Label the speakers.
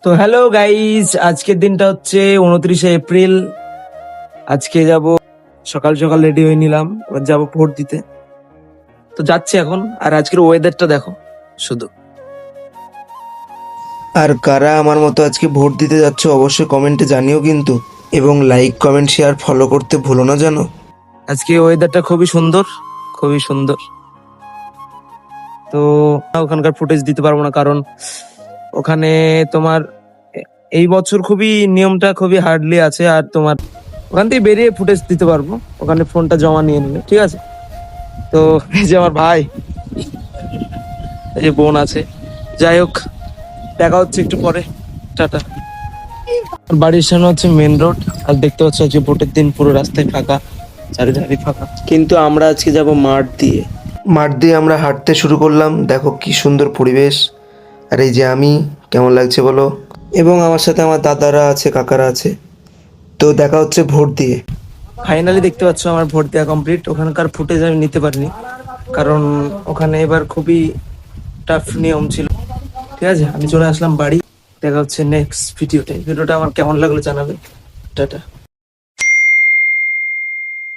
Speaker 1: তো hello guys, আজকের দিনটা হচ্ছে 29শে এপ্রিল। আজকে যাব সকাল সকাল রেডি হয়ে নিলাম, এবার যাবো ভোট দিতে। তো যাচ্ছি এখন। আর আজকের ওয়েদারটা দেখো শুধু।
Speaker 2: আর কারা আমার মতো আজকে ভোট দিতে যাচ্ছ অবশ্যই কমেন্টে জানিও কিন্তু, এবং লাইক কমেন্ট শেয়ার ফলো করতে ভুলো না জানো।
Speaker 1: আজকে ওয়েদারটা খুবই সুন্দর, খুবই সুন্দর। তো ওখানকার ফুটেজ দিতে পারবো না, কারণ ওখানে তোমার এই বছর খুবই নিয়মটা খুবই হার্ডলি আছে। আর তোমার ওখান থেকে বেরিয়ে ফুটেজ দিতে পারবো, ওখানে ফোনটা জমা নিয়ে নিলে, ঠিক আছে? তো এই যে আমার ভাই, এই যে বোন আছে। যাই হোক, দেখা হচ্ছে একটু পরে। টাটা। বাড়ির সামনে হচ্ছে মেন রোড, আর দেখতে পাচ্ছ আজকে ভোটের দিন পুরো রাস্তায় ফাঁকা, চারিধারে ফাঁকা। কিন্তু আমরা আজকে যাব
Speaker 2: মাঠ দিয়ে আমরা হাঁটতে শুরু করলাম। দেখো কি সুন্দর পরিবেশ। আর এই যে আমি, কেমন লাগছে বলো? এবং আমার সাথে আমার দাদারা আছে, কাকারা আছে। তো দেখা হচ্ছে ভোট দিয়ে।
Speaker 1: ফাইনালি দেখতে পাচ্ছ আমার ভোট দেওয়া কমপ্লিট। ওখানকার ফুটেজ আমি নিতে পারিনি, কারণ ওখানে এবার খুবই টাফ নিয়ম ছিল। ঠিক আছে, আমি চলে আসলাম বাড়ি। দেখা হচ্ছে নেক্সট ভিডিওতে। ভিডিওটা আমার কেমন লাগলো জানাবে। টাটা।